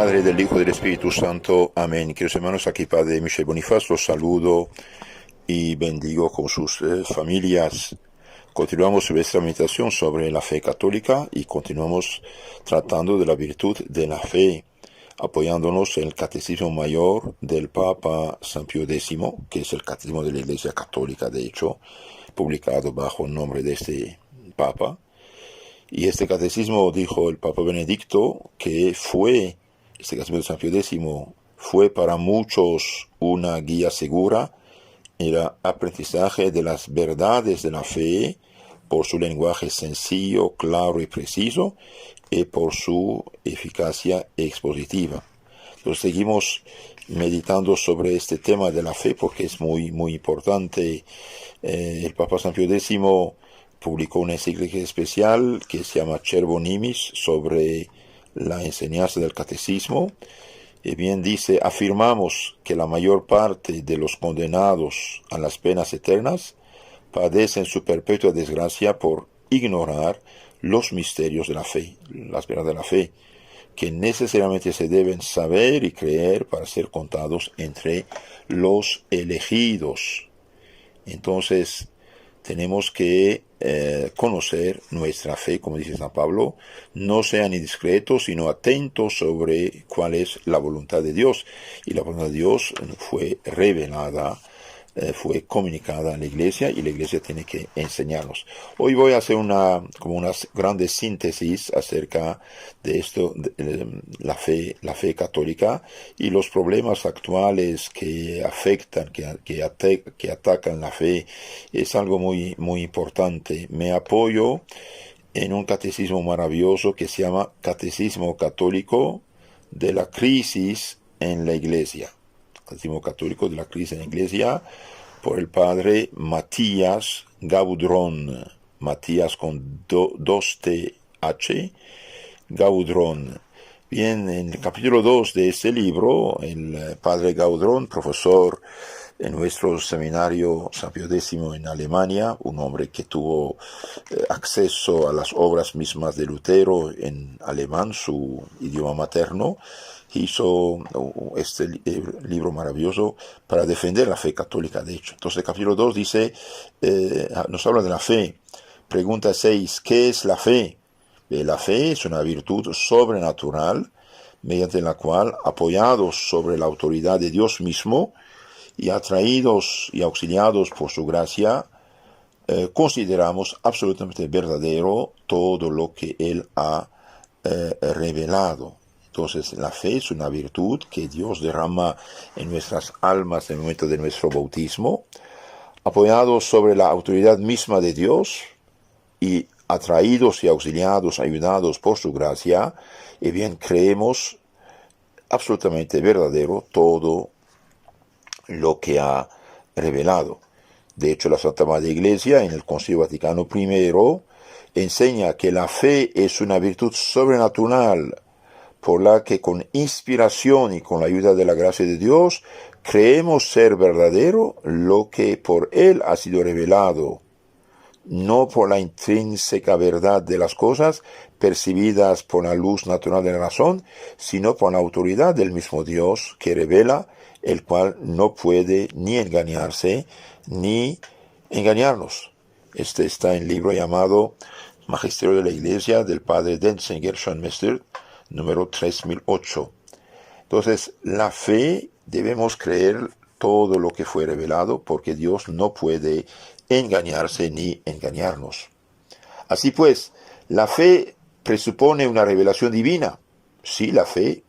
Padre, del Hijo y del Espíritu Santo. Amén. Queridos hermanos, aquí Padre Michel Bonifaz, los saludo y bendigo con sus familias. Continuamos nuestra meditación sobre la fe católica y continuamos tratando de la virtud de la fe, apoyándonos en el Catecismo Mayor del Papa San Pío X, que es el Catecismo de la Iglesia Católica, de hecho, publicado bajo el nombre de este Papa. Y este catecismo, dijo el Papa Benedicto, que este catecismo de San Pío X fue para muchos una guía segura en el aprendizaje de las verdades de la fe por su lenguaje sencillo, claro y preciso, y por su eficacia expositiva. Entonces seguimos meditando sobre este tema de la fe porque es muy, muy importante. El Papa San Pío X publicó una encíclica especial que se llama Cervo Nimis sobre la enseñanza del catecismo. Y bien dice: afirmamos que la mayor parte de los condenados a las penas eternas padecen su perpetua desgracia por ignorar los misterios de la fe, las verdades de la fe, que necesariamente se deben saber y creer para ser contados entre los elegidos. Entonces, tenemos que conocer nuestra fe, como dice San Pablo. No sean indiscretos, sino atentos sobre cuál es la voluntad de Dios. Y la voluntad de Dios fue revelada, fue comunicada en la Iglesia, y la Iglesia tiene que enseñarnos. Hoy voy a hacer una grande síntesis acerca de esto, de la fe católica y los problemas actuales que afectan, que atacan la fe. Es algo muy, muy importante. Me apoyo en un catecismo maravilloso que se llama Catecismo Católico de la Crisis en la Iglesia. Catecismo Católico de la Crisis en la Iglesia, por el padre Matías Gaudrón, Matías con 2TH, Gaudrón. Bien, en el capítulo 2 de ese libro, el padre Gaudrón, profesor en nuestro seminario San Pío X en Alemania, un hombre que tuvo acceso a las obras mismas de Lutero en alemán, su idioma materno, hizo este libro maravilloso para defender la fe católica, de hecho. Entonces el capítulo 2 dice, nos habla de la fe. Pregunta 6, ¿qué es la fe? La fe es una virtud sobrenatural mediante la cual, apoyados sobre la autoridad de Dios mismo y atraídos y auxiliados por su gracia, consideramos absolutamente verdadero todo lo que Él ha revelado. Entonces, la fe es una virtud que Dios derrama en nuestras almas en el momento de nuestro bautismo, apoyados sobre la autoridad misma de Dios y atraídos y auxiliados, ayudados por su gracia, y bien creemos absolutamente verdadero todo lo que ha revelado. De hecho, la Santa Madre Iglesia, en el Concilio Vaticano I, enseña que la fe es una virtud sobrenatural por la que con inspiración y con la ayuda de la gracia de Dios creemos ser verdadero lo que por Él ha sido revelado, no por la intrínseca verdad de las cosas percibidas por la luz natural de la razón, sino por la autoridad del mismo Dios que revela, el cual no puede ni engañarse ni engañarnos. Este está en el libro llamado Magisterio de la Iglesia del padre Denzinger Schoenmester, número 3008. Entonces, la fe, debemos creer todo lo que fue revelado, porque Dios no puede engañarse ni engañarnos. Así pues, la fe presupone una revelación divina. Sí, la fe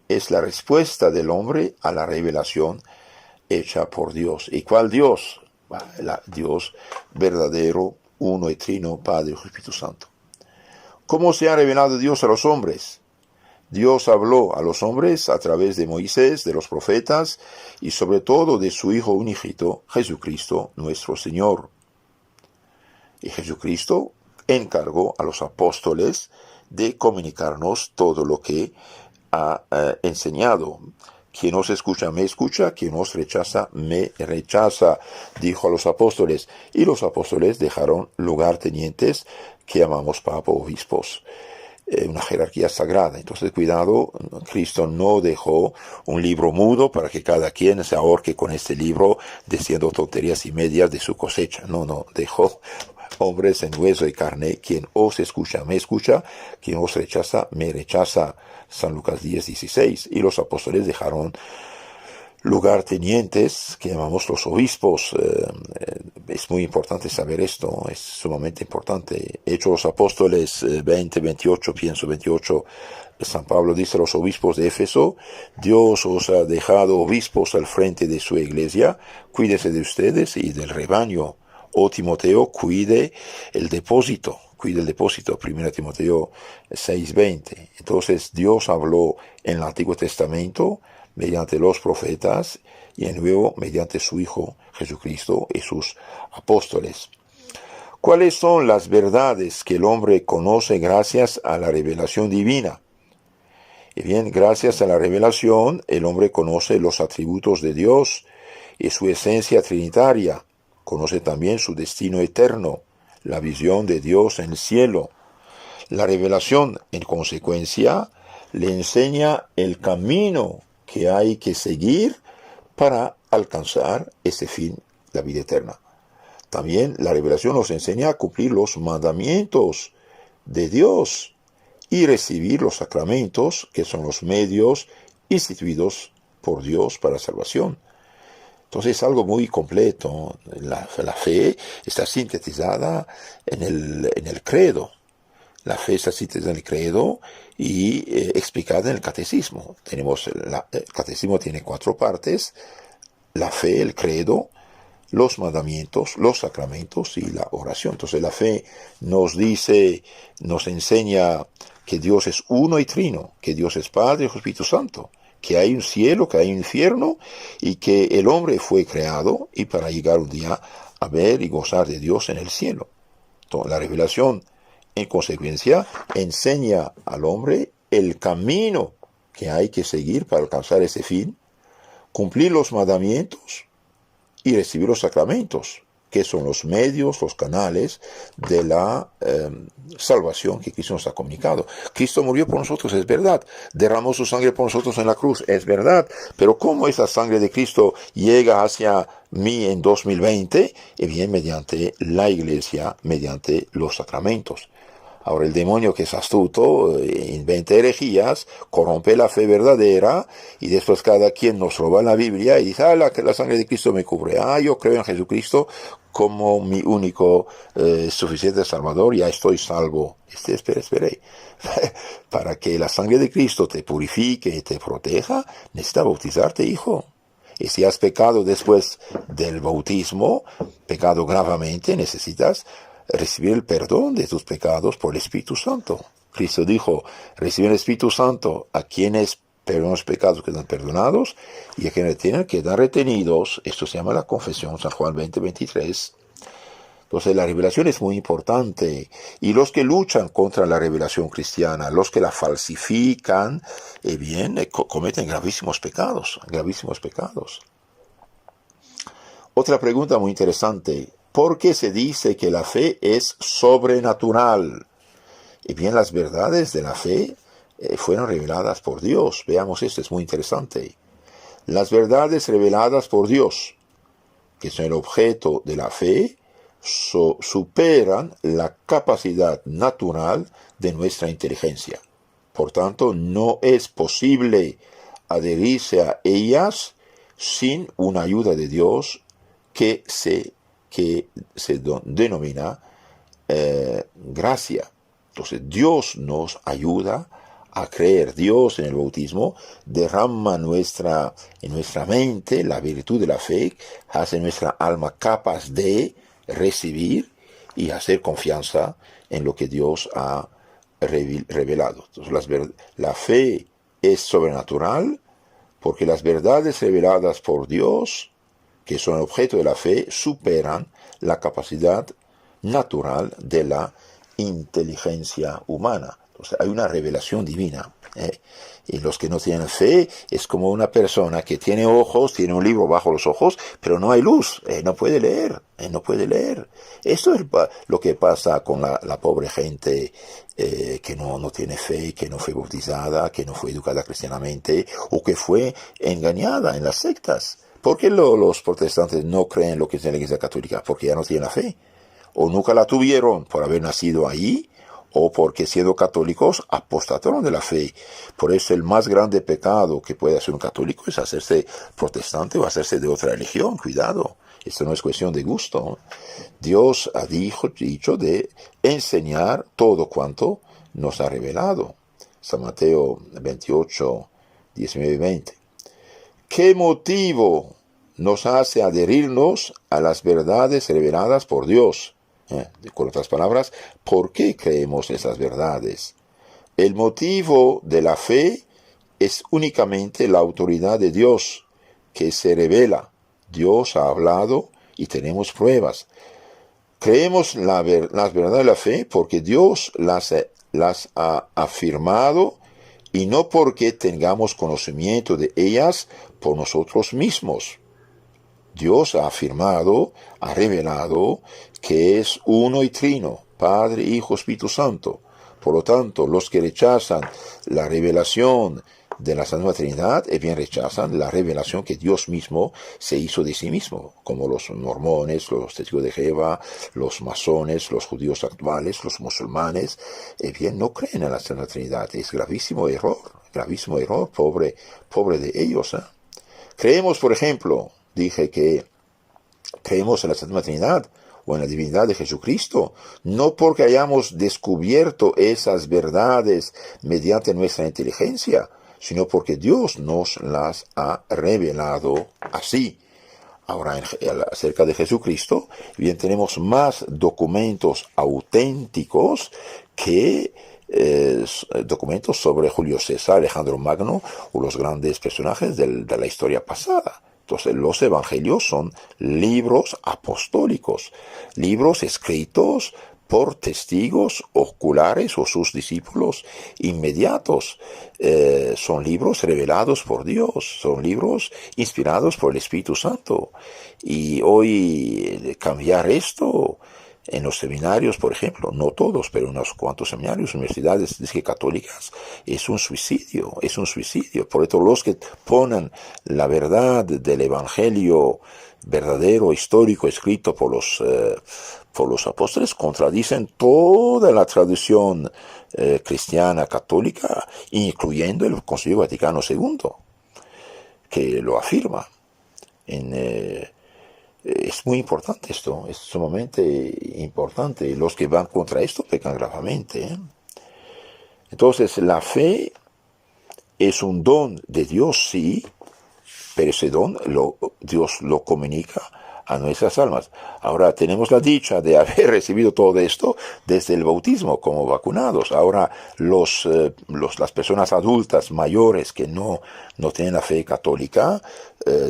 es la respuesta del hombre a la revelación hecha por Dios. ¿Y cuál Dios? Dios verdadero, uno y trino, Padre y Espíritu Santo. ¿Cómo se ha revelado Dios a los hombres? Dios habló a los hombres a través de Moisés, de los profetas y sobre todo de su Hijo unigénito, Jesucristo, nuestro Señor. Y Jesucristo encargó a los apóstoles de comunicarnos todo lo que ha enseñado. Quien os escucha, me escucha; quien os rechaza, me rechaza, dijo a los apóstoles. Y los apóstoles dejaron lugartenientes, que llamamos papa, obispos. una jerarquía sagrada. Entonces, cuidado, Cristo no dejó un libro mudo para que cada quien se ahorque con este libro diciendo tonterías y medias de su cosecha. No, dejó hombres en hueso y carne. Quien os escucha, me escucha. Quien os rechaza, me rechaza. San Lucas 10:16. Y los apóstoles dejaron lugartenientes, que llamamos los obispos. Es muy importante saber esto, es sumamente importante. Hechos de los Apóstoles 20:28, pienso 28, San Pablo dice a los obispos de Éfeso: Dios os ha dejado obispos al frente de su iglesia, cuídese de ustedes y del rebaño. O Timoteo, cuide el depósito, 1 Timoteo 6:20. Entonces Dios habló en el Antiguo Testamento mediante los profetas y en nuevo mediante su Hijo Jesucristo y sus apóstoles. ¿Cuáles son las verdades que el hombre conoce gracias a la revelación divina? Y bien, gracias a la revelación, el hombre conoce los atributos de Dios y su esencia trinitaria. Conoce también su destino eterno, la visión de Dios en el cielo. La revelación, en consecuencia, le enseña el camino que hay que seguir para alcanzar ese fin, la vida eterna. También la revelación nos enseña a cumplir los mandamientos de Dios y recibir los sacramentos, que son los medios instituidos por Dios para la salvación. Entonces es algo muy completo. La fe está sintetizada en el credo. La fe está sintetizada en el credo y explicada en el catecismo. El catecismo tiene 4 partes: la fe, el credo, los mandamientos, los sacramentos y la oración. Entonces la fe nos enseña que Dios es uno y trino, que Dios es Padre, Hijo y Espíritu Santo, que hay un cielo, que hay un infierno y que el hombre fue creado y para llegar un día a ver y gozar de Dios en el cielo. Entonces, la revelación, en consecuencia, enseña al hombre el camino que hay que seguir para alcanzar ese fin, cumplir los mandamientos y recibir los sacramentos, que son los medios, los canales de la salvación que Cristo nos ha comunicado. Cristo murió por nosotros, es verdad. Derramó su sangre por nosotros en la cruz, es verdad. Pero ¿cómo esa sangre de Cristo llega hacia mí en 2020? Bien, mediante la Iglesia, mediante los sacramentos. Ahora el demonio, que es astuto, inventa herejías, corrompe la fe verdadera y después cada quien nos roba la Biblia y dice: la sangre de Cristo me cubre. Yo creo en Jesucristo como mi único suficiente Salvador, ya estoy salvo. Espere. Para que la sangre de Cristo te purifique y te proteja, necesitas bautizarte, hijo. Y si has pecado después del bautismo, pecado gravemente, necesitas recibir el perdón de tus pecados por el Espíritu Santo. Cristo dijo: reciben el Espíritu Santo a quienes perdonan los pecados, quedan perdonados, y a quienes tienen, quedan retenidos. Esto se llama la confesión, San Juan 20:23. Entonces la revelación es muy importante, y los que luchan contra la revelación cristiana, los que la falsifican, cometen gravísimos pecados. Otra pregunta muy interesante: ¿por qué se dice que la fe es sobrenatural? Y bien, las verdades de la fe fueron reveladas por Dios. Veamos esto, es muy interesante. Las verdades reveladas por Dios, que son el objeto de la fe, superan la capacidad natural de nuestra inteligencia. Por tanto, no es posible adherirse a ellas sin una ayuda de Dios que se denomina gracia. Entonces Dios nos ayuda a creer. Dios en el bautismo derrama en nuestra mente la virtud de la fe, hace nuestra alma capaz de recibir y hacer confianza en lo que Dios ha revelado. Entonces la fe es sobrenatural porque las verdades reveladas por Dios, que son objeto de la fe, superan la capacidad natural de la inteligencia humana. O sea, hay una revelación divina. Y los que no tienen fe es como una persona que tiene ojos, tiene un libro bajo los ojos, pero no hay luz, no puede leer, no puede leer. Esto es lo que pasa con la pobre gente que no tiene fe, que no fue bautizada, que no fue educada cristianamente o que fue engañada en las sectas. ¿Por qué los protestantes no creen lo que es en la Iglesia Católica? Porque ya no tienen la fe. O nunca la tuvieron por haber nacido ahí, o porque siendo católicos apostataron de la fe. Por eso el más grande pecado que puede hacer un católico es hacerse protestante o hacerse de otra religión. Cuidado, esto no es cuestión de gusto. Dios ha dicho de enseñar todo cuanto nos ha revelado. San Mateo 28, 19 y 20. ¿Qué motivo nos hace adherirnos a las verdades reveladas por Dios? Con otras palabras, ¿por qué creemos esas verdades? El motivo de la fe es únicamente la autoridad de Dios, que se revela. Dios ha hablado y tenemos pruebas. Creemos las verdades de la fe porque Dios las ha afirmado y no porque tengamos conocimiento de ellas por nosotros mismos. Dios ha afirmado, ha revelado que es uno y trino, Padre, Hijo, Espíritu Santo. Por lo tanto, los que rechazan la revelación de la Santa Trinidad, bien rechazan la revelación que Dios mismo se hizo de sí mismo, como los mormones, los testigos de Jehová, los masones, los judíos actuales, los musulmanes, bien no creen en la Santa Trinidad. Es gravísimo error, pobre de ellos. Creemos, por ejemplo, dije que creemos en la Santa Trinidad o en la divinidad de Jesucristo, no porque hayamos descubierto esas verdades mediante nuestra inteligencia, sino porque Dios nos las ha revelado así. Ahora, acerca de Jesucristo, bien tenemos más documentos auténticos que documentos sobre Julio César, Alejandro Magno o los grandes personajes de la historia pasada. Entonces, los evangelios son libros apostólicos, libros escritos por testigos oculares o sus discípulos inmediatos. Son libros revelados por Dios, son libros inspirados por el Espíritu Santo. Y hoy cambiar esto en los seminarios, por ejemplo, no todos, pero unos cuantos seminarios, universidades católicas, es un suicidio. Por eso los que ponen la verdad del evangelio verdadero, histórico, escrito por los apóstoles, contradicen toda la tradición cristiana católica, incluyendo el Concilio Vaticano II, que lo afirma. Es muy importante esto, es sumamente importante. Los que van contra esto pecan gravemente. Entonces, la fe es un don de Dios, sí, pero ese don Dios lo comunica a nuestras almas. Ahora tenemos la dicha de haber recibido todo esto desde el bautismo como vacunados. Ahora las personas adultas mayores que no tienen la fe católica,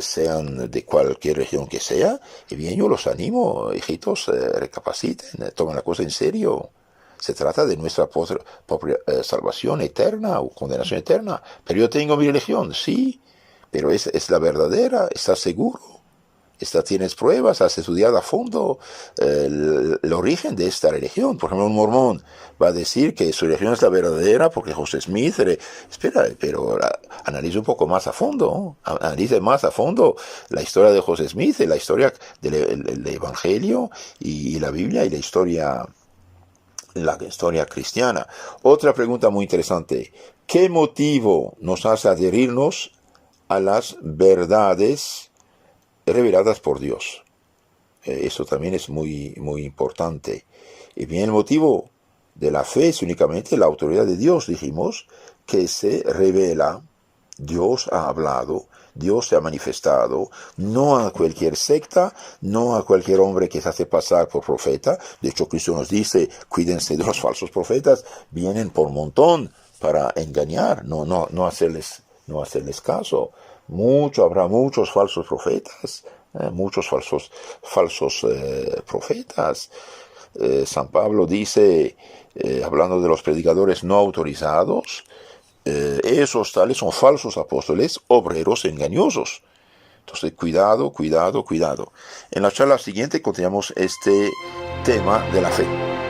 sean de cualquier región que sea, y bien yo los animo, hijitos, recapaciten, tomen la cosa en serio. Se trata de nuestra propia salvación eterna o condenación eterna. Pero yo tengo mi religión, sí, pero es la verdadera, ¿estás seguro? Tienes pruebas, has estudiado a fondo el origen de esta religión. Por ejemplo, un mormón va a decir que su religión es la verdadera porque José Smith... Espera, pero analiza un poco más a fondo, ¿no? Analiza más a fondo la historia de José Smith, la historia del Evangelio y la Biblia y la historia cristiana. Otra pregunta muy interesante. ¿Qué motivo nos hace adherirnos a las verdades reveladas por Dios? Eso también es muy, muy importante. Y bien, el motivo de la fe es únicamente la autoridad de Dios, dijimos, que se revela. Dios ha hablado, Dios se ha manifestado, no a cualquier secta, no a cualquier hombre que se hace pasar por profeta. De hecho, Cristo nos dice, cuídense de los falsos profetas, vienen por montón para engañar, no hacerles caso. Habrá muchos falsos profetas, muchos falsos profetas. San Pablo dice hablando de los predicadores no autorizados, esos tales son falsos apóstoles, obreros engañosos. Entonces, cuidado, cuidado, cuidado. En la charla siguiente continuamos este tema de la fe.